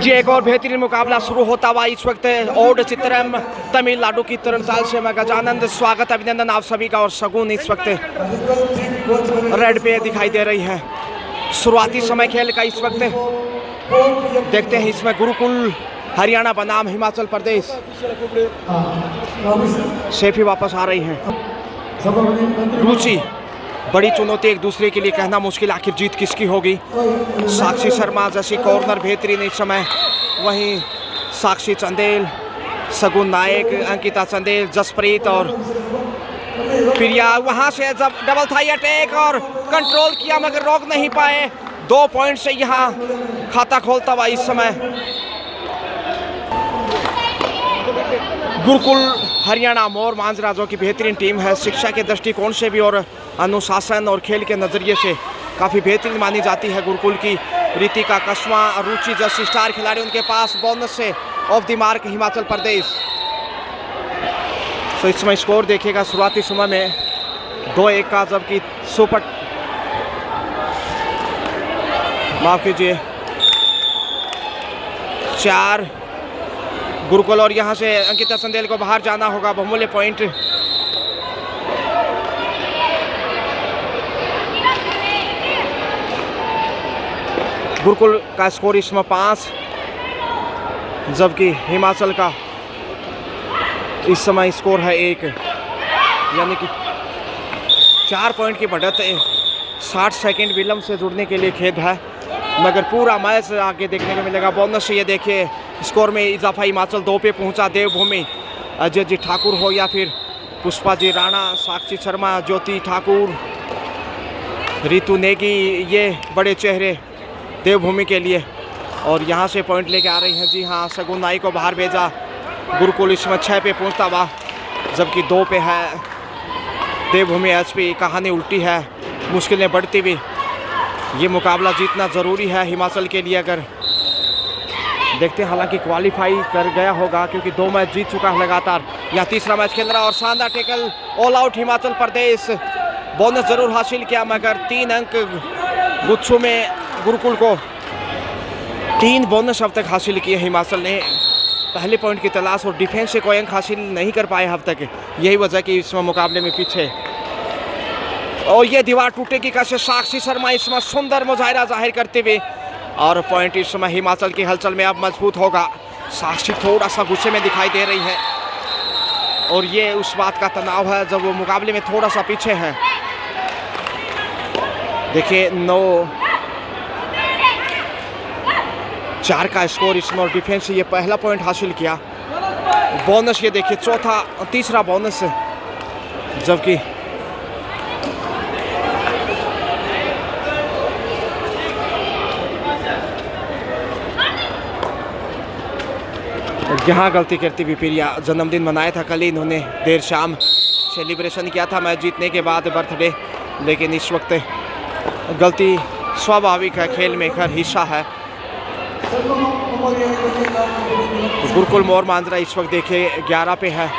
लीजिए एक और बेहतरीन मुकाबला शुरू होता हुआ इस वक्त ओड चित्रम तमिलनाडु की तरणताल से मैं गजानंद स्वागत अभिनंदन आप सभी का। और शगुन इस वक्त रेड पे दिखाई दे रही है। शुरुआती समय खेल का इस वक्त देखते हैं। इसमें गुरुकुल हरियाणा बनाम हिमाचल प्रदेश से भी वापस आ रही हैं। रुचि बड़ी चुनौती एक दूसरे के लिए कहना मुश्किल, आखिर जीत किसकी होगी। साक्षी शर्मा जैसी कॉर्नर बेहतरीन इस समय, वहीं साक्षी चंदेल, सगुन नायक, अंकिता चंदेल, जसप्रीत और प्रिया। वहां से जब डबल थाई अटैक और कंट्रोल किया मगर रोक नहीं पाए। 2 पॉइंट से यहां खाता खोलता हुआ इस समय गुरुकुल हरियाणा। मोर मांजरा जो कि बेहतरीन टीम है, शिक्षा के दृष्टिकोण से भी और अनुशासन और खेल के नज़रिए से काफ़ी बेहतरीन मानी जाती है गुरुकुल की। रितिका कस्मा, रुचि जैसी स्टार खिलाड़ी उनके पास। बोनस से of the mark Himachal Pradesh. तो इसमें स्कोर देखिएगा शुरुआती समय में 2-1 का, जबकि सुपर माफ कीजिए 4 गुरुकुल। और यहाँ से अंकिता चंदेल को बाहर जाना होगा, बहुमूल्य पॉइंट। गुरुकुल का स्कोर इसमें 5, जबकि हिमाचल का इस समय स्कोर है 1, यानी कि 4 पॉइंट की बढ़त है। 60 सेकंड विलंब से जुड़ने के लिए खेद है, मगर पूरा मैच आगे देखने को मिलेगा। बोनस से ये देखिए स्कोर में इजाफा, हिमाचल 2 पे पहुंचा। देवभूमि अजय जी ठाकुर हो या फिर पुष्पा जी राणा, साक्षी शर्मा, ज्योति ठाकुर, रितु नेगी, ये बड़े चेहरे देवभूमि के लिए। और यहाँ से पॉइंट लेके आ रही हैं। जी हाँ, सगुन नाई को बाहर भेजा। गुरुकुल इसमें 6 पे पहुंचता हुआ, जबकि 2 पे है देवभूमि। एचपी कहानी उल्टी है, मुश्किलें बढ़ती हुई। ये मुकाबला जीतना ज़रूरी है हिमाचल के लिए। अगर देखते हैं, हालांकि क्वालिफाई कर गया होगा क्योंकि 2 मैच जीत चुका है लगातार। यहाँ तीसरा मैच खेल रहा और शानदार tackle, all out Himachal Pradesh. Bonus जरूर हासिल किया मगर 3 अंक गुच्छों में गुरुकुल को 3 बोनस अब तक हासिल किए हिमाचल ने। पहले पॉइंट की तलाश और डिफेंस से कोई अंक हासिल नहीं कर पाए अब तक, यही वजह कि इस मुकाबले में पीछे। और ये दीवार टूटेगी कैसे, साक्षी शर्मा इसमें सुंदर मुजाहिरा जाहिर करते हुए। और पॉइंट इस समय हिमाचल की हलचल में अब मजबूत होगा। साक्षी थोड़ा सा गुस्से में दिखाई दे रही है और ये उस बात का तनाव है जब वो मुकाबले में थोड़ा सा पीछे है। देखिए 9-4 का स्कोर इसमें, और डिफेंस से ये पहला पॉइंट हासिल किया। बोनस ये देखिए तीसरा बोनस, जबकि यहाँ गलती करती हुई प्रिया। जन्मदिन मनाया था कल ही इन्होंने, देर शाम सेलिब्रेशन किया था मैच जीतने के बाद बर्थडे, लेकिन इस वक्त गलती स्वाभाविक है, खेल में खैर हिस्सा है। गुरुकुल मोर मांजरा इस वक्त देखिए 11 पे है,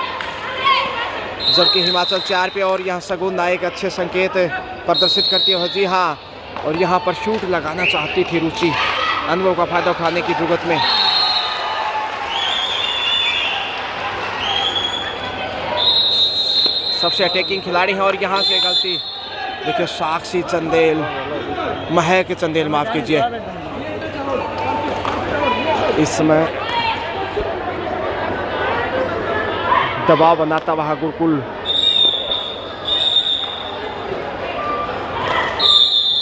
जबकि हिमाचल 4 पे। और यहाँ सगुन नायक अच्छे संकेत प्रदर्शित करती है। जी हाँ, और यहाँ पर शूट लगाना चाहती थी रुचि, अनुभव का फायदा उठाने की जरूरत में। सबसे अटैकिंग खिलाड़ी है और यहाँ से गलती देखिए साक्षी चंदेल, महक चंदेल माफ कीजिए, इसमें दबाव बनाता हुआ गुरुकुल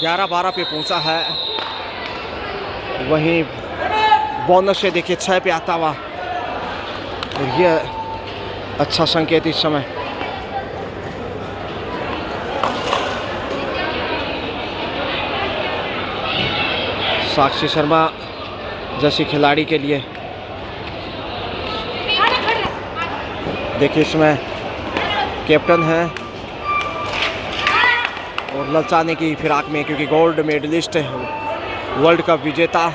11-12 पे पहुंचा है। वहीं बोनस से देखिए 6 पे आता हुआ, और ये अच्छा संकेत इस समय। साक्षी शर्मा जैसी खिलाड़ी के लिए देखिए इसमें कैप्टन है और ललचाने की फिराक में, क्योंकि गोल्ड मेडलिस्ट वर्ल्ड कप विजेता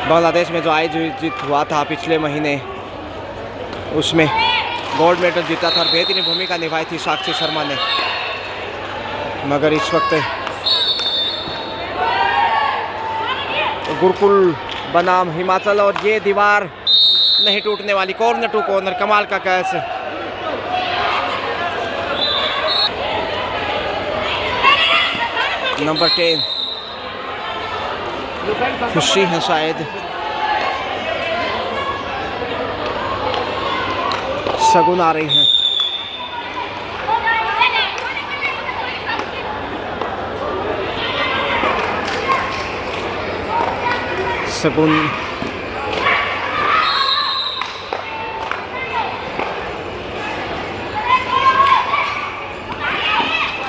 बांग्लादेश में जो आयोजित हुआ था पिछले महीने, उसमें गोल्ड मेडल जीता था और बेहतरीन भूमिका निभाई थी साक्षी शर्मा ने। मगर इस वक्त गुरुकुल बनाम हिमाचल, और ये दीवार नहीं टूटने वाली। कॉर्नर टू कॉर्नर, कमाल का कैच। नंबर 10 खुशी है शायद, शगुन आ रही है। शगुन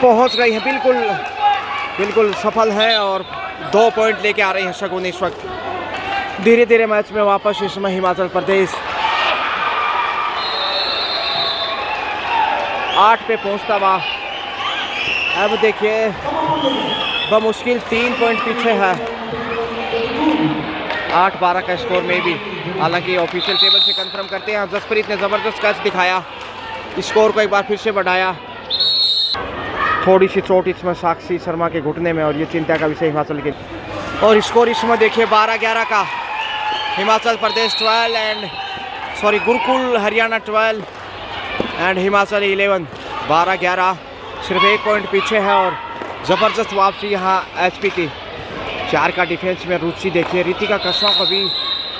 पहुंच गई है, बिल्कुल सफल है और 2 पॉइंट लेके आ रही है शगुन इस वक्त। धीरे धीरे मैच में वापस इस समय हिमाचल प्रदेश 8 पे पहुंचता हुआ। अब देखिए बमुश्किल 3 पॉइंट पीछे है 8-12 का स्कोर में भी। हालांकि ऑफिशियल टेबल से कंफर्म करते हैं, जसप्रीत ने ज़बरदस्त कैच दिखाया, स्कोर को एक बार फिर से बढ़ाया। थोड़ी सी चोट इसमें साक्षी शर्मा के घुटने में, और ये चिंता का विषय हिमाचल के। और स्कोर इसमें देखिए 12-11 का, हिमाचल प्रदेश 12 एंड गुरुकुल हरियाणा 12 एंड हिमाचल 11। 12-11 सिर्फ 1 पॉइंट पीछे है और ज़बरदस्त वापसी यहाँ एचपी की। 4 का डिफेंस में रुचि देखिए, रितिका कश्यप को भी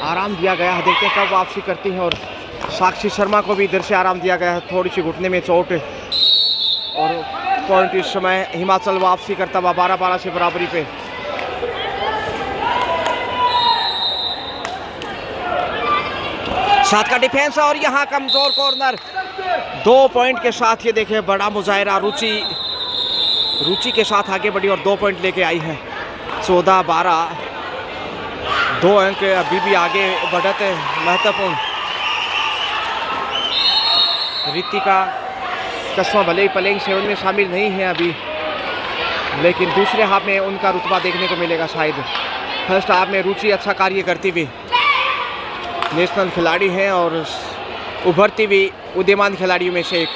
आराम दिया गया है, देखते हैं कब वापसी करती है। और साक्षी शर्मा को भी इधर से आराम दिया गया है, थोड़ी सी घुटने में चोट। और पॉइंट इस समय हिमाचल वापसी करता हुआ 12-12 से बराबरी पे। सात का डिफेंस और यहाँ कमजोर कॉर्नर। 2 पॉइंट के साथ ये देखें बड़ा मुजाहिरा, रुचि के साथ आगे बढ़ी और 2 पॉइंट लेके आई है। 14-12, 2 अंक अभी भी आगे बढ़त है, महत्वपूर्ण। रितिका कस्मा भले ही प्लेइंग 7 में शामिल नहीं है अभी, लेकिन दूसरे हाफ में उनका रुतबा देखने को मिलेगा शायद। फर्स्ट हाफ में रुचि अच्छा कार्य करती हुई नेशनल खिलाड़ी हैं और उभरती हुई उदीयमान खिलाड़ियों में से एक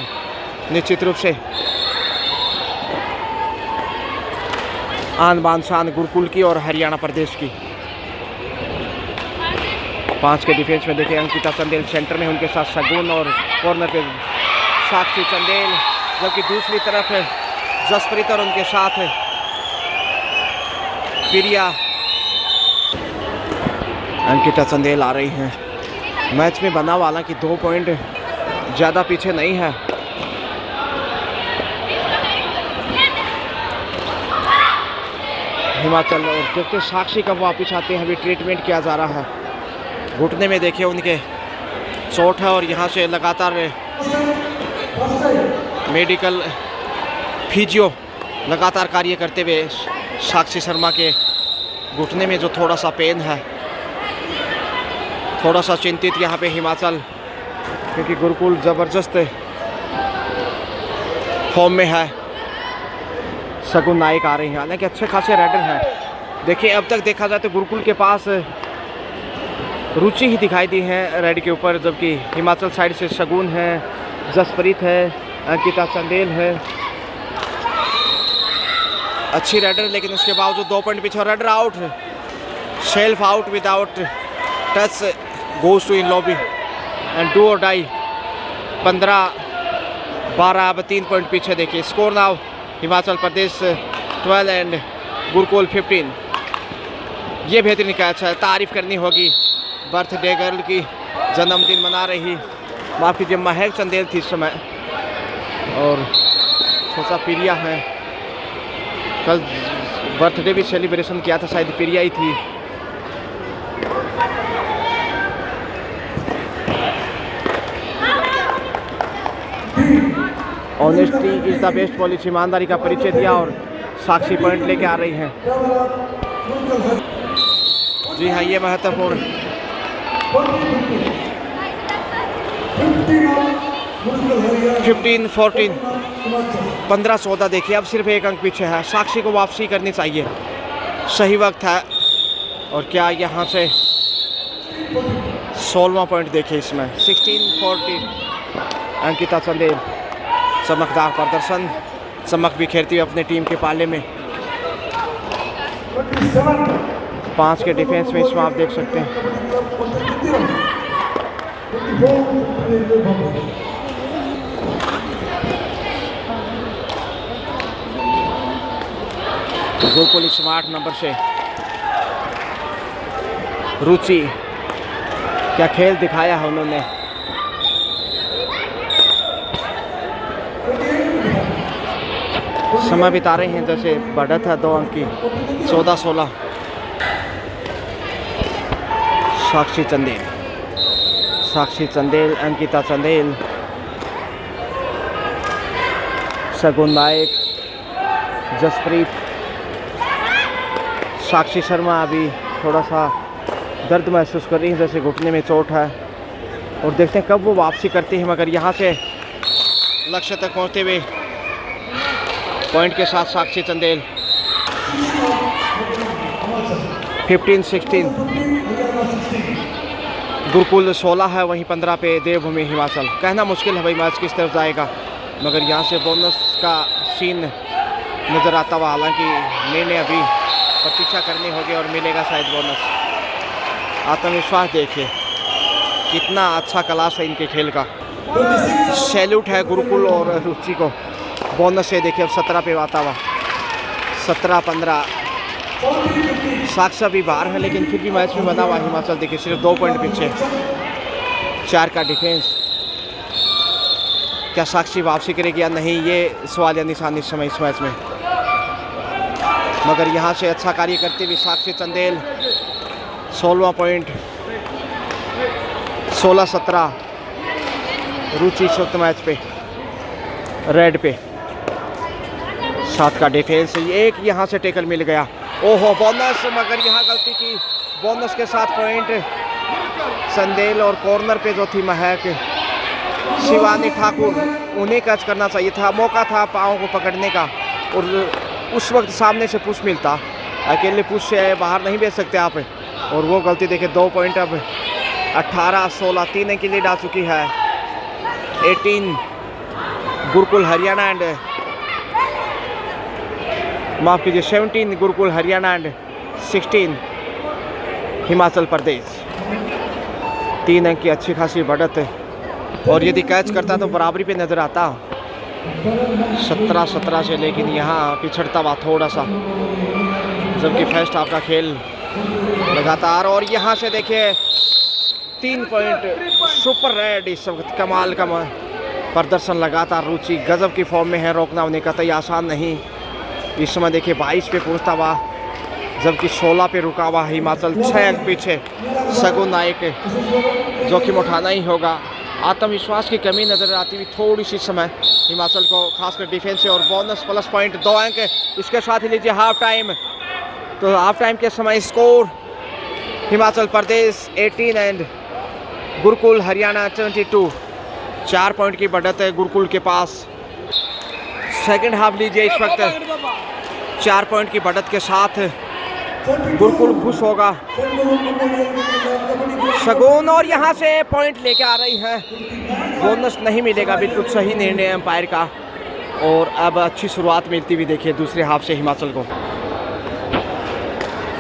निश्चित रूप से। आन बान शान गुरुकुल की और हरियाणा प्रदेश की। 5 के डिफेंस में देखिए अंकिता चंदेल सेंटर में, उनके साथ शगुन, और कॉर्नर पे साक्षी चंदेल, जबकि दूसरी तरफ है जसप्रीत और उनके साथ है प्रिया। अंकिता चंदेल आ रही हैं। मैच में बना हुआ, हालांकि 2 पॉइंट ज़्यादा पीछे नहीं है। हिमाचल, और देखते साक्षी कब वापस आते हैं, अभी ट्रीटमेंट किया जा रहा है। घुटने में देखिए उनके चोट है और यहाँ से लगातार मेडिकल फिजियो लगातार कार्य करते हुए साक्षी शर्मा के घुटने में जो थोड़ा सा पेन है, थोड़ा सा चिंतित यहाँ पे हिमाचल, क्योंकि गुरुकुल ज़बरदस्त फॉर्म में है। शगुन नायक आ रही हैं, हालांकि अच्छे खासे राइडर हैं। देखिए अब तक देखा जाए तो गुरुकुल के पास रुचि ही दिखाई दी है रेड के ऊपर, जबकि हिमाचल साइड से शगुन है, जसप्रीत है, अंकिता चंदेल है, अच्छी राइडर, लेकिन उसके बावजूद 2 पॉइंट पीछे। Raider out, self out without touch goes to in lobby and do or die. 15-12, अब 3 पॉइंट पीछे। देखिए score now Himachal Pradesh 12 and Gurukul 15। ये बेहतरीन कैच है, तारीफ करनी होगी बर्थडे गर्ल की, जन्मदिन मना रही, माफ़ कीजिए महक चंदेल थी इस समय, और सोचा प्रिया है। कल बर्थडे भी सेलिब्रेशन किया था, शायद प्रिया ही थी। Honesty is the best policy, ईमानदारी का परिचय दिया और साक्षी पॉइंट लेके आ रही हैं। जी हाँ, ये महत्वपूर्ण। 15-14, 15-14 देखिए, अब सिर्फ 1 अंक पीछे है। साक्षी को वापसी करनी चाहिए, सही वक्त है। और क्या यहाँ से 16वां पॉइंट देखिए इसमें। 16-14, अंकिता चंदेल चमकदार प्रदर्शन, चमक बिखेरती हुई अपने टीम के पाले में। 5 के डिफेंस में इसमें आप देख सकते हैं। गुरुकुल इसमें 8 नंबर से रुचि, क्या खेल दिखाया है उन्होंने। समय बिता रहे हैं जैसे बढ़त है 2 अंक की, 14-16। साक्षी चंदेल, अंकिता चंदेल, शगुन नायक, जसप्रीत, साक्षी शर्मा अभी थोड़ा सा दर्द महसूस कर रही है, जैसे घुटने में चोट है, और देखते हैं कब वो वापसी करती है। मगर यहाँ से लक्ष्य तक पहुँचते हुए पॉइंट के साथ साक्षी चंदेल 15-16। गुरुकुल 16 है, वहीं 15 पे देवभूमि हिमाचल। कहना मुश्किल है भाई मैच किस तरफ जाएगा, मगर यहाँ से बोनस का सीन नज़र आता हुआ। हालांकि निर्णय अभी प्रतीक्षा करनी होगी और मिलेगा शायद बोनस। आत्मविश्वास देखिए, कितना अच्छा क्लास है इनके खेल का। सैल्यूट है गुरुकुल और रुचि को। बोनस से देखिए अब 17 पे आता हुआ, 17-15। साक्षी भी बाहर है लेकिन फिर भी मैच में बना हुआ हिमाचल। देखिए सिर्फ 2 पॉइंट पीछे, 4 का डिफेंस। क्या साक्षी वापसी करेगी या नहीं, ये सवाल या निशान इस समय इस मैच में। मगर यहाँ से अच्छा कार्य करती हुई साक्षी चंदेल 16वां पॉइंट, 16-17। रुचि इस वक्त मैच पे रेड पे, 7 का डिफेंस। एक यहाँ से टेकल मिल गया, ओहो बोनस, मगर यहाँ गलती की। बोनस के साथ पॉइंट चंदेल, और कॉर्नर पे जो थी महक, शिवानी ठाकुर, उन्हें कैच करना चाहिए था। मौका था पाँव को पकड़ने का, और उस वक्त सामने से पुश मिलता। अकेले पुश से बाहर नहीं भेज सकते आप, और वो गलती देखे। 2 पॉइंट अब 18-16, 3 अंक की लीड आ चुकी है। 18 गुरुकुल हरियाणा एंड माफ़ कीजिए 17 गुरुकुल हरियाणा एंड 16 हिमाचल प्रदेश। 3 अंक की अच्छी खासी बढ़त है, और यदि कैच करता तो बराबरी पे नज़र आता 17-17 से, लेकिन यहाँ पिछड़ता हुआ थोड़ा सा, जबकि फर्स्ट हाफ का खेल लगातार। और यहाँ से देखिए 3 पॉइंट सुपर रेड। इस वक्त कमाल का प्रदर्शन लगातार। रुचि गजब की फॉर्म में है, रोकना उन्हें कतई आसान नहीं। इस समय देखिए 22 पे पहुंचता हुआ, जबकि 16 पे रुका हुआ हिमाचल। 6 अंक पीछे। शगुन नायक, जोखिम उठाना ही होगा। आत्मविश्वास की कमी नजर आती हुई थोड़ी सी समय हिमाचल को, खासकर डिफेंस से। और बोनस प्लस पॉइंट 2 अंक इसके साथ ही लीजिए हाफ टाइम। तो हाफ टाइम के समय score Himachal Pradesh 18 and Gurukul Haryana 22। 4 point की बढ़त है गुरुकुल के पास। सेकंड हाफ लीजिए, इस वक्त 4 पॉइंट की बढ़त के साथ गुरुकुल खुश होगा। शगुन, और यहाँ से पॉइंट लेके आ रही है। बोनस नहीं मिलेगा, बिल्कुल सही निर्णय एम्पायर का। और अब अच्छी शुरुआत मिलती हुई देखिए दूसरे हाफ से हिमाचल को।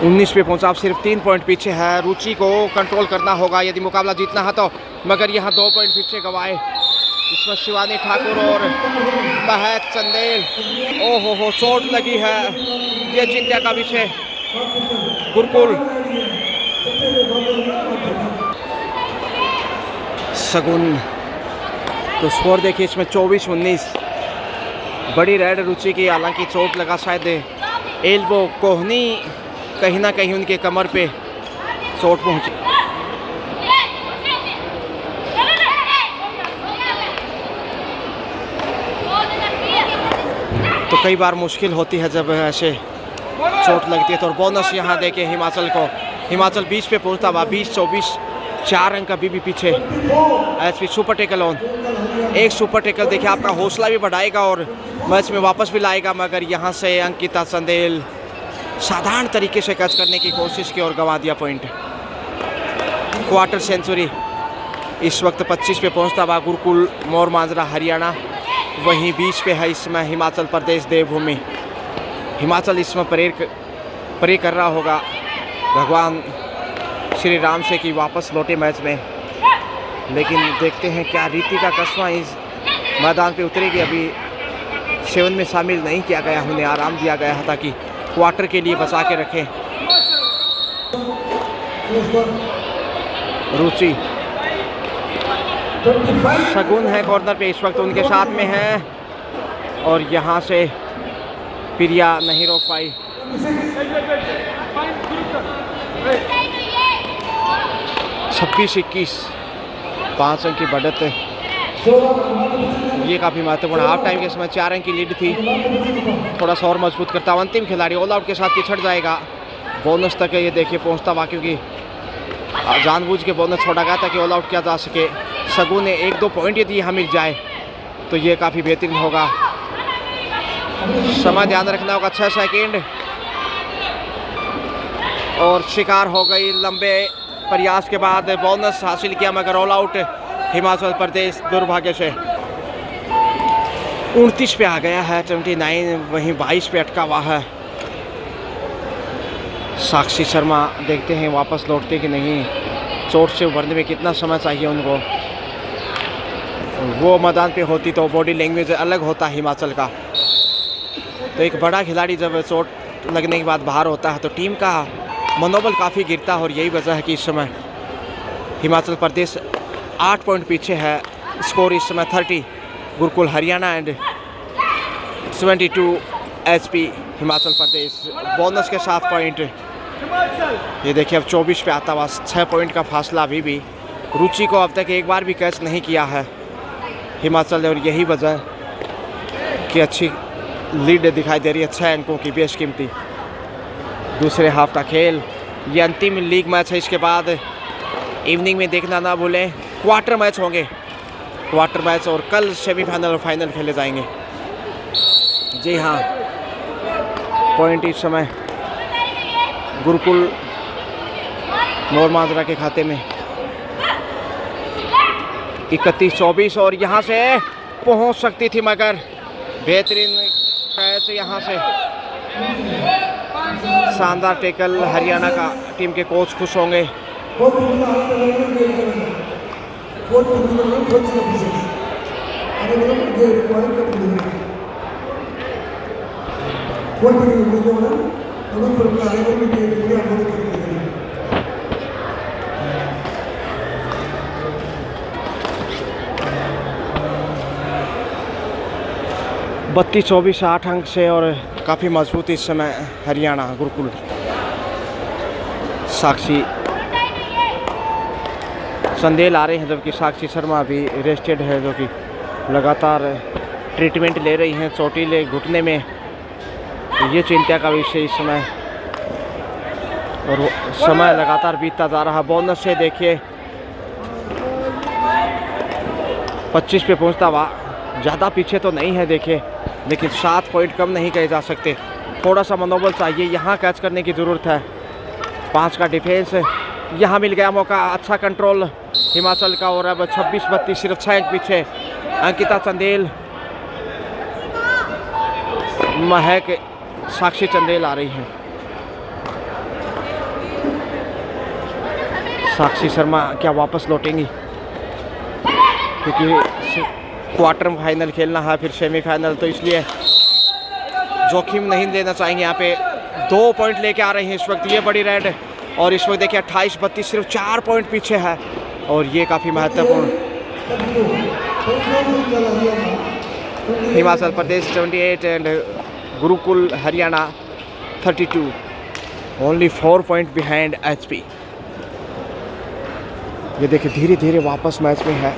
19 पे पहुंचा, अब सिर्फ 3 पॉइंट पीछे है। रुचि को कंट्रोल करना होगा यदि मुकाबला जीतना है तो, मगर यहाँ 2 पॉइंट पीछे गंवाए। इसमें शिवानी ठाकुर और महक चंदेल, ओहो हो चोट लगी है, ये चिंता का विषय। गुरुकुल शगुन, तो स्कोर देखिए इसमें 24-19। बड़ी रेड रुचि की, हालांकि चोट लगा शायद एल्बो, कोहनी कहीं ना कहीं उनके कमर पे चोट पहुंची। तो कई बार मुश्किल होती है जब ऐसे चोट लगती है। तो बोनस यहाँ देके हिमाचल को, हिमाचल 20 पे पहुंचता हुआ, 20-24, 4 अंक अभी भी पीछे। एचपी सुपर टेकल ऑन, एक सुपर टेकल देखिए आपका हौसला भी बढ़ाएगा और मैच में वापस भी लाएगा। मगर यहाँ से अंकिता चंदेल साधारण तरीके से कैच करने की कोशिश की और गंवा दिया पॉइंट। क्वार्टर सेंचुरी इस वक्त 25 पे पहुंचता हुआ गुरुकुल मोर मांजरा हरियाणा, वहीं 20 पे है इसमें हिमाचल प्रदेश देवभूमि। हिमाचल इसमें प्रे कर रहा होगा भगवान श्री राम से कि वापस लौटे मैच में, लेकिन देखते हैं क्या रितिका कस्मा इस मैदान पे उतरेगी। अभी 7 में शामिल नहीं किया गया, उन्हें आराम दिया गया है ताकि क्वार्टर के लिए बचा के रखें। रुचि शगुन है कॉर्नर पे, इस वक्त उनके साथ में है और यहाँ से प्रिया नहीं रोक पाई। 26-21 5 अंक की बढ़त है। ये काफ़ी महत्वपूर्ण। हाफ टाइम के समय 4 अंक की लीड थी, थोड़ा सा और मजबूत करता हुआ अंतिम खिलाड़ी ऑल आउट के साथ पिछड़ जाएगा। बोनस तक ये देखिए पहुंचता हुआ, क्योंकि जानबूझ के बोनस छोड़ा गया था कि ऑल आउट किया जा सके। सगु ने 1-2 पॉइंट यदि यहाँ मिल जाए तो ये काफ़ी बेहतरीन होगा। समय ध्यान रखना होगा, 6 सेकेंड और शिकार हो गई। लंबे प्रयास के बाद बोनस हासिल किया मगर ऑल आउट हिमाचल प्रदेश दुर्भाग्य से। 29 पे आ गया है, 29 वहीं 22 पे अटका हुआ है। साक्षी शर्मा देखते हैं वापस लौटते कि नहीं, चोट से उभरने में कितना समय चाहिए उनको। वो मैदान पे होती तो बॉडी लैंग्वेज अलग होता हिमाचल का। तो एक बड़ा खिलाड़ी जब चोट लगने के बाद बाहर होता है तो टीम का मनोबल काफ़ी गिरता है और यही वजह है कि इस समय हिमाचल प्रदेश 8 पॉइंट पीछे है। स्कोर इस समय 30 Gurukul Haryana and 72 HP Himachal Pradesh. Bonus के 7 पॉइंट। ये देखिए अब 24 पे आता हुआ, 6 पॉइंट का फासला अभी भी। रुचि को अब तक एक बार भी कैच नहीं किया है हिमाचल, और यही वजह कि अच्छी लीड दिखाई दे रही है 6 अंकों की बेशकीमती। दूसरे हाफ का खेल, ये अंतिम लीग मैच है। इसके बाद इवनिंग में देखना ना भूलें, क्वार्टर मैच होंगे, क्वार्टर मैच, और कल सेमीफाइनल और फाइनल खेले जाएंगे। जी हाँ, पॉइंट इस समय गुरुकुल नौरमाजरा के खाते में 31-24 और यहाँ से पहुँच सकती थी मगर बेहतरीन कैच यहाँ से। शानदार टैकल, हरियाणा का टीम के कोच खुश होंगे। बत्तीस 24 8 अंक से और काफ़ी मजबूत इस समय हरियाणा गुरुकुल। साक्षी संदेल आ रहे हैं जबकि साक्षी शर्मा अभी रेस्टेड है, जो कि लगातार ट्रीटमेंट ले रही हैं चोटिले घुटने में। ये चिंता का विषय इस समय, और समय लगातार बीतता जा रहा। बोनस से देखिए 25 पे पहुंचता हुआ, ज़्यादा पीछे तो नहीं है देखिए, लेकिन 7 पॉइंट कम नहीं कहे जा सकते। थोड़ा सा मनोबल चाहिए, यहाँ कैच करने की ज़रूरत है। 5 का डिफेंस, यहाँ मिल गया मौका, अच्छा कंट्रोल हिमाचल का। और अब 26-32 सिर्फ 6 अंक पीछे। अंकिता चंदेल, महक, साक्षी चंदेल आ रही हैं। साक्षी शर्मा क्या वापस लौटेंगी, क्योंकि क्वार्टर फाइनल खेलना है फिर सेमीफाइनल, तो इसलिए जोखिम नहीं लेना चाहेंगे। यहाँ पे 2 पॉइंट लेके आ रही हैं इस वक्त ये बड़ी रेड, और इस वक्त देखिए 28-32 सिर्फ 4 पॉइंट पीछे है, और ये काफ़ी महत्वपूर्ण। Himachal Pradesh 78 and Gurukul Haryana 32, only 4 point behind HP। ये देखिए धीरे धीरे वापस मैच में है,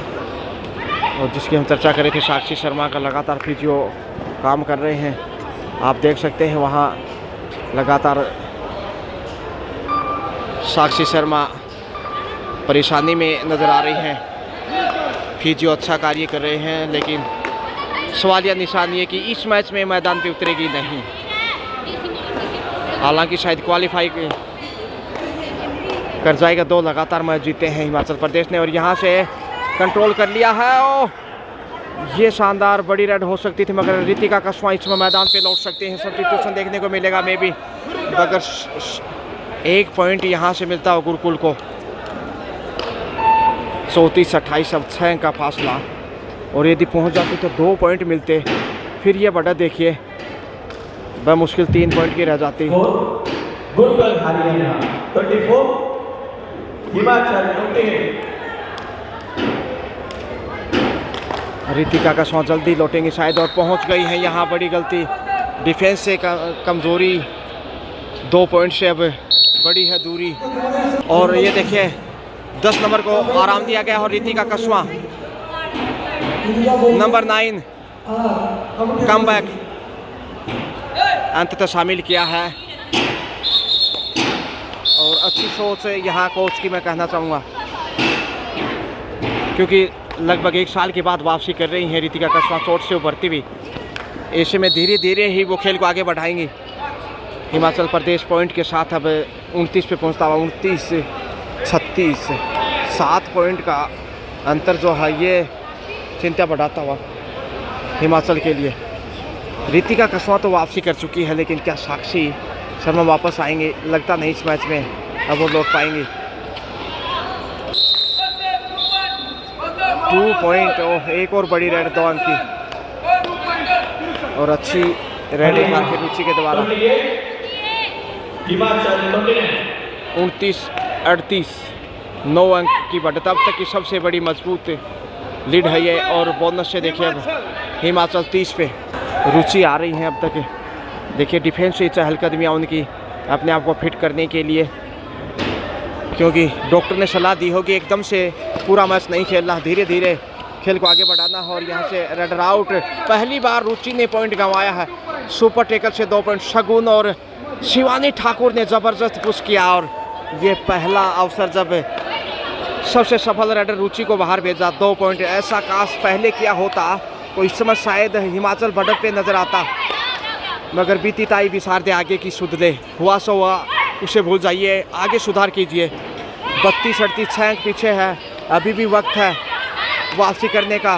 और जिसकी हम चर्चा कर रहे थे, साक्षी शर्मा का लगातार फिजियो काम कर रहे हैं। आप देख सकते हैं वहाँ लगातार साक्षी शर्मा परेशानी में नज़र आ रही हैं। फिजियो अच्छा कार्य कर रहे हैं, लेकिन सवालिया निशान ये कि इस मैच में मैदान पे उतरेगी नहीं। हालांकि शायद क्वालिफाई कर जाएगा। 2 लगातार मैच जीते हैं हिमाचल प्रदेश ने, और यहाँ से कंट्रोल कर लिया है। ओ ये शानदार बड़ी रेड हो सकती थी, मगर रितिका कस्मा इसमें मैदान पे लौट सकते हैं। सब्स्टिट्यूशन देखने को मिलेगा मे बी, मगर 1 पॉइंट यहाँ से मिलता है गुरुकुल को। 34-28 अब 6 का फासला, और यदि पहुँच जाते तो 2 पॉइंट मिलते, फिर ये बढ़त देखिए बमुश्किल 3 पॉइंट की रह जाती। गुरुकुल हरियाणा 24, हिमाचल 28। रितिका कस्वां जल्दी लौटेंगे शायद, और पहुंच गई है यहाँ। बड़ी गलती, डिफेंस से कमज़ोरी, 2 पॉइंट से अब बड़ी है दूरी। और ये देखिए 10 नंबर को आराम दिया गया, और रितिका कस्वां नंबर 9 कमबैक अंततः शामिल किया है। और अच्छी सोच है यहाँ कोच की, मैं कहना चाहूँगा, क्योंकि लगभग 1 साल के बाद वापसी कर रही हैं रितिका कस्वां चोट से उभरती हुई। ऐसे में धीरे धीरे ही वो खेल को आगे बढ़ाएंगी। हिमाचल प्रदेश पॉइंट के साथ अब 29 पे पहुंचता हुआ, 29-36, 7 पॉइंट का अंतर जो है ये चिंता बढ़ाता हुआ हिमाचल के लिए। रितिका कस्वां तो वापसी कर चुकी है, लेकिन क्या साक्षी शर्मा वापस आएंगे? लगता नहीं इस मैच में अब वो लौट पाएंगे। 2 पॉइंट, और एक और बड़ी रेड 2 अंक की, और अच्छी रेड मार के रुचि के द्वारा 29-38, 9 अंक की बढ़त, अब तक की सबसे बड़ी मजबूत लीड है ये। और बोनस से देखिए अब हिमाचल 30 पे रुचि आ रही है अब तक। देखिए डिफेंस से चहलकदमियाँ उनकी अपने आप को फिट करने के लिए, क्योंकि डॉक्टर ने सलाह दी होगी एकदम से पूरा मैच नहीं खेलना, धीरे धीरे खेल को आगे बढ़ाना है। और यहाँ से रेडर आउट, पहली बार रुचि ने पॉइंट गंवाया है। सुपर टेकल से 2 पॉइंट शगुन और शिवानी ठाकुर ने ज़बरदस्त पुश किया, और ये पहला अवसर जब सबसे सफल रेडर रुचि को बाहर भेजा। 2 पॉइंट, ऐसा काश पहले किया होता तो इस समय शायद हिमाचल बढ़त पे नज़र आता, मगर बीती ताई बिसार दे आगे की सुध दे, हुआ सो हुआ, उसे भूल जाइए, आगे सुधार कीजिए। 32-38 6 अंक पीछे है, अभी भी वक्त है वापसी करने का।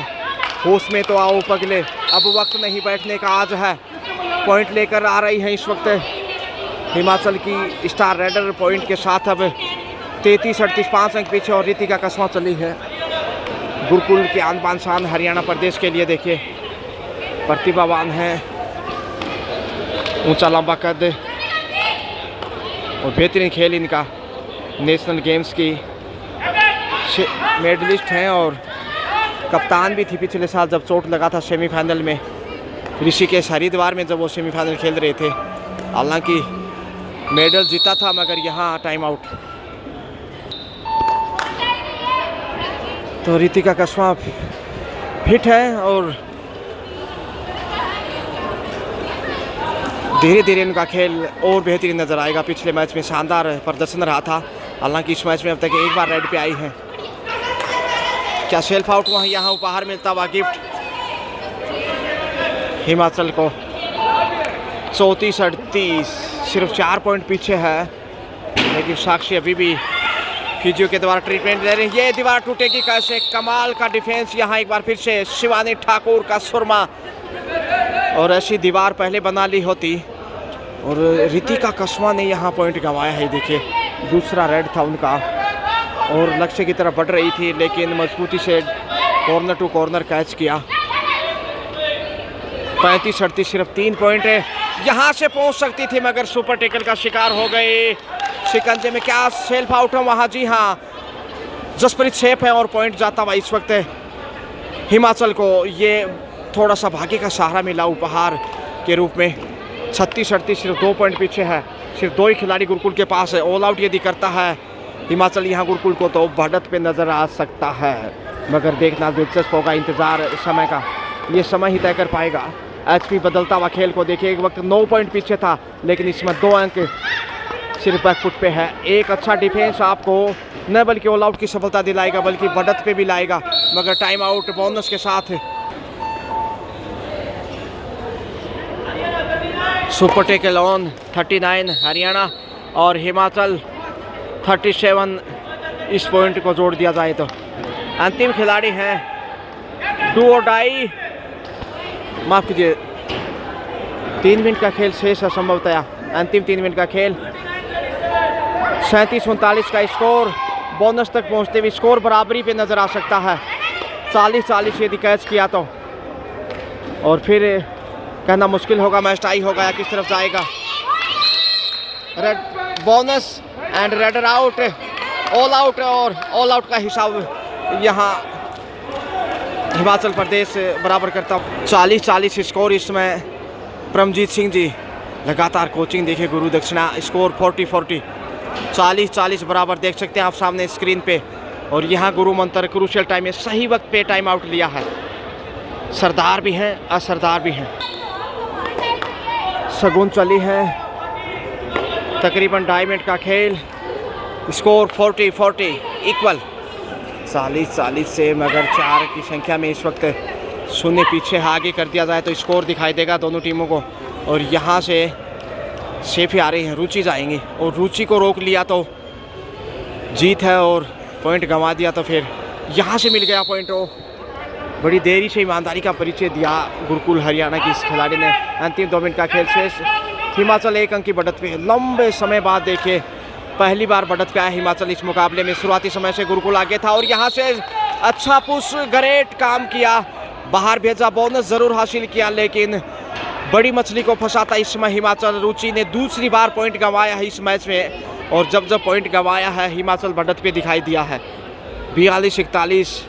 होश में तो आओ पगले, अब वक्त नहीं बैठने का, आज है। पॉइंट लेकर आ रही है इस वक्त हिमाचल की स्टार रेडर पॉइंट के साथ। अब 33-38 5 अंक पीछे, और रितिका कस्वां चली है गुरुकुल के आन बान शान हरियाणा प्रदेश के लिए। देखिए प्रतिभावान है, ऊंचा लंबा कद, और बेहतरीन खेल इनका। नेशनल गेम्स की मेडलिस्ट हैं, और कप्तान भी थी पिछले साल जब चोट लगा था सेमीफाइनल में ऋषिकेश हरिद्वार में, जब वो सेमीफाइनल खेल रहे थे। हालांकि मेडल जीता था, मगर यहाँ टाइम आउट। तो रितिका कस्वां फिट है, और धीरे धीरे इनका खेल और बेहतरीन नज़र आएगा। पिछले मैच में शानदार प्रदर्शन रहा था, हालांकि इस मैच में अब तक 1 बार रेड पे आई है। क्या सेल्फ आउट हुआ, यहाँ उपहार मिलता हुआ गिफ्ट हिमाचल को। 34-38, सिर्फ 4 पॉइंट पीछे है, लेकिन साक्षी अभी भी फिजियो के द्वारा ट्रीटमेंट ले रही है। ये दीवार टूटेगी कैसे? कमाल का डिफेंस यहाँ एक बार फिर से शिवानी ठाकुर का सुरमा, और ऐसी दीवार पहले बना ली होती। और रितिका कस्वां ने यहाँ पॉइंट गंवाया है। देखिए दूसरा रेड था उनका, और लक्ष्य की तरफ बढ़ रही थी, लेकिन मजबूती से कॉर्नर टू कॉर्नर कैच किया। 35-38, सिर्फ 3 पॉइंट है, यहाँ से पहुँच सकती थी, मगर सुपर टेकल का शिकार हो गए। शिकंजे में क्या सेल्फ आउट है वहाँ? जी हाँ, जसप्रीत सेफ है, और पॉइंट जाता हुआ इस वक्त हिमाचल को। ये थोड़ा सा भाग्य का सहारा मिला उपहार के रूप में। 36-38, सिर्फ 2 पॉइंट पीछे है, सिर्फ 2 ही खिलाड़ी गुरुकुल के पास है। ऑल आउट यदि करता है हिमाचल यहाँ गुरुकुल को, तो बढ़त पे नज़र आ सकता है, मगर देखना दिलचस्प होगा। इंतज़ार समय का, ये समय ही तय कर पाएगा। एचपी बदलता हुआ खेल को देखिए, एक वक्त 9 पॉइंट पीछे था, लेकिन इसमें 2 अंक सिर्फ बैकफुट पे है। एक अच्छा डिफेंस आपको न बल्कि ऑल आउट की सफलता दिलाएगा, बल्कि बढ़त पे भी लाएगा, मगर टाइम आउट बोनस के साथ। सुपर टेकल ऑन 39 हरियाणा, और हिमाचल 37 इस पॉइंट को जोड़ दिया जाए तो। अंतिम खिलाड़ी हैं डू और डाई, माफ़ कीजिए 3 मिनट का खेल शेष है संभवतया, अंतिम 3 मिनट का खेल। 37-39 का स्कोर। बोनस तक पहुंचते हुए स्कोर बराबरी पे नज़र आ सकता है। 40-40 यदि कैच किया तो, और फिर कहना मुश्किल होगा मैच टाई होगा या किस तरफ जाएगा। Red bonus and raider out, all out, और ऑल आउट का हिसाब यहाँ हिमाचल प्रदेश बराबर करता। 40-40 स्कोर इसमें। परमजीत सिंह जी लगातार कोचिंग देखे गुरु दक्षिणा। स्कोर 40-40, 40-40 बराबर देख सकते हैं आप सामने स्क्रीन पे। और यहाँ गुरु मंत्र क्रूशियल टाइम में सही वक्त पे टाइम आउट लिया है। सरदार भी हैं, असरदार भी हैं। शगुन चली है, तकरीबन 2.5 मिनट का खेल। Score 40-40 equal. 40-40 से मगर 4 की संख्या में इस वक्त शून्य पीछे आगे कर दिया जाए तो स्कोर दिखाई देगा दोनों टीमों को। और यहाँ से सेफी आ रही हैं, रुचि जाएंगी, और रुचि को रोक लिया तो जीत है, और पॉइंट गंवा दिया तो फिर यहाँ से मिल गया पॉइंट। ओ बड़ी देरी से ईमानदारी का परिचय दिया गुरुकुल हरियाणा की इस खिलाड़ी ने। अंतिम 2 मिनट का खेल शेष। हिमाचल 1 अंक की बढ़त पे लंबे समय बाद देखिए पहली बार बढ़त पे आया हिमाचल इस मुकाबले में। शुरुआती समय से गुरुकुल आगे था, और यहाँ से अच्छा पुश, ग्रेट काम किया, बाहर भेजा, बोनस ज़रूर हासिल किया, लेकिन बड़ी मछली को फंसाता इस समय हिमाचल। रुचि ने दूसरी बार पॉइंट गंवाया है इस मैच में, और जब पॉइंट गंवाया है हिमाचल बढ़त पे दिखाई दिया है। 42-41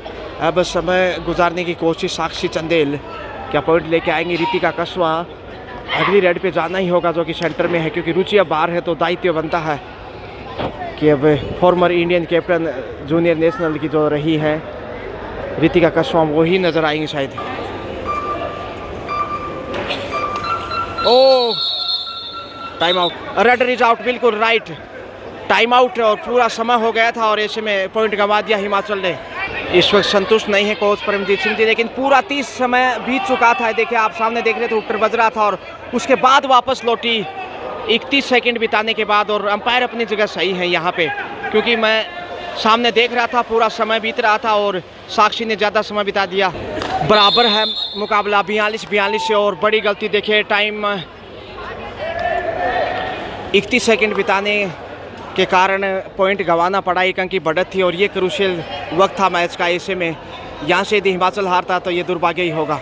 अब समय गुजारने की कोशिश साक्षी चंदेल। क्या पॉइंट लेके आएंगी रितिका कस्वा? अगली रेड पे जाना ही होगा जो कि सेंटर में है, क्योंकि रुचि अब बाहर है तो दायित्व बनता है कि अब former Indian captain junior national की जो रही है रितिका कस्वा, वही नज़र आएंगी शायद। Oh time out, raider is out, बिल्कुल राइट, टाइम आउट, और पूरा समय हो गया था और ऐसे में पॉइंट गंवा दिया हिमाचल ने। इस वक्त संतुष्ट नहीं है कोच परमजीत सिंह जी, लेकिन पूरा 30 समय बीत चुका था। देखिए आप सामने देख रहे थे हुटर बज रहा था, और उसके बाद वापस लौटी 31 सेकंड बिताने के बाद। और अंपायर अपनी जगह सही है यहाँ पे, क्योंकि मैं सामने देख रहा था पूरा समय बीत रहा था और साक्षी ने ज़्यादा समय बिता दिया। बराबर है मुकाबला 42-42 से, और बड़ी गलती देखिए टाइम 31 सेकंड बिताने के कारण पॉइंट गंवाना पड़ा। 1 अंक की बढ़त थी और ये क्रूशियल वक्त था मैच का। ऐसे में यहाँ से यदि हिमाचल हारता तो ये दुर्भाग्य ही होगा।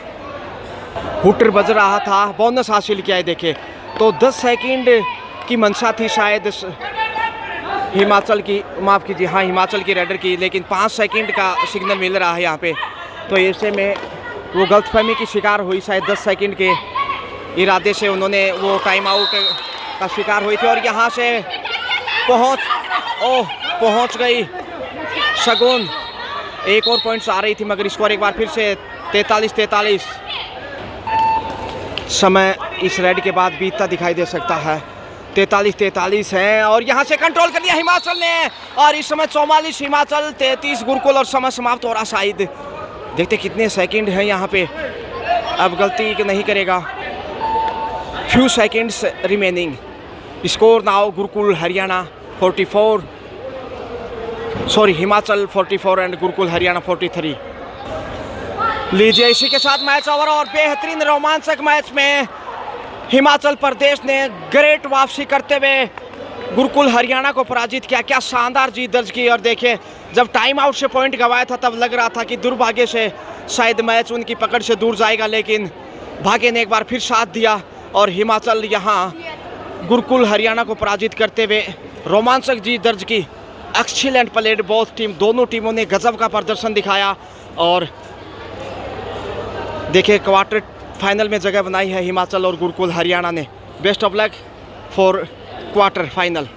हुटर बज रहा था, बोनस हासिल किया है देखे तो 10 सेकंड की मंशा थी शायद हिमाचल की, माफ़ कीजिए, हाँ हिमाचल की रेडर की, लेकिन 5 सेकंड का सिग्नल मिल रहा है यहाँ पे। तो ऐसे में वो गलतफहमी की शिकार हुई शायद, 10 सेकंड के इरादे से उन्होंने वो टाइम आउट का शिकार हुई थी। और यहाँ से पहुँच गई शगुन। एक और पॉइंट्स आ रही थी मगर स्कोर एक बार फिर से 43-43। समय इस रेड के बाद बीतता दिखाई दे सकता है। 43-43 है, और यहाँ से कंट्रोल कर लिया हिमाचल ने, और इस समय 44 हिमाचल 33 गुरुकुल, और समय समाप्त हो रहा शायद। देखते कितने सेकंड हैं यहाँ पे, अब गलती नहीं करेगा। Few seconds remaining. Score now Gurukul Haryana 44, sorry Himachal 44 and Gurukul Haryana 43। लीजिए इसी के साथ मैच ओवर, और बेहतरीन रोमांचक मैच में हिमाचल प्रदेश ने ग्रेट वापसी करते हुए गुरुकुल हरियाणा को पराजित किया। क्या शानदार जीत दर्ज की। और देखिए जब टाइम आउट से पॉइंट गंवाया था तब लग रहा था कि दुर्भाग्य से शायद मैच उनकी पकड़ से दूर जाएगा, लेकिन भाग्य ने एक बार फिर साथ दिया और हिमाचल यहाँ गुरुकुल हरियाणा को पराजित करते हुए रोमांचक जीत दर्ज की। एक्सीलेंट प्लेड बोथ टीम, दोनों टीमों ने गजब का प्रदर्शन दिखाया। और देखिए क्वार्टर फाइनल में जगह बनाई है हिमाचल और गुरुकुल हरियाणा ने। Best of luck for quarter final.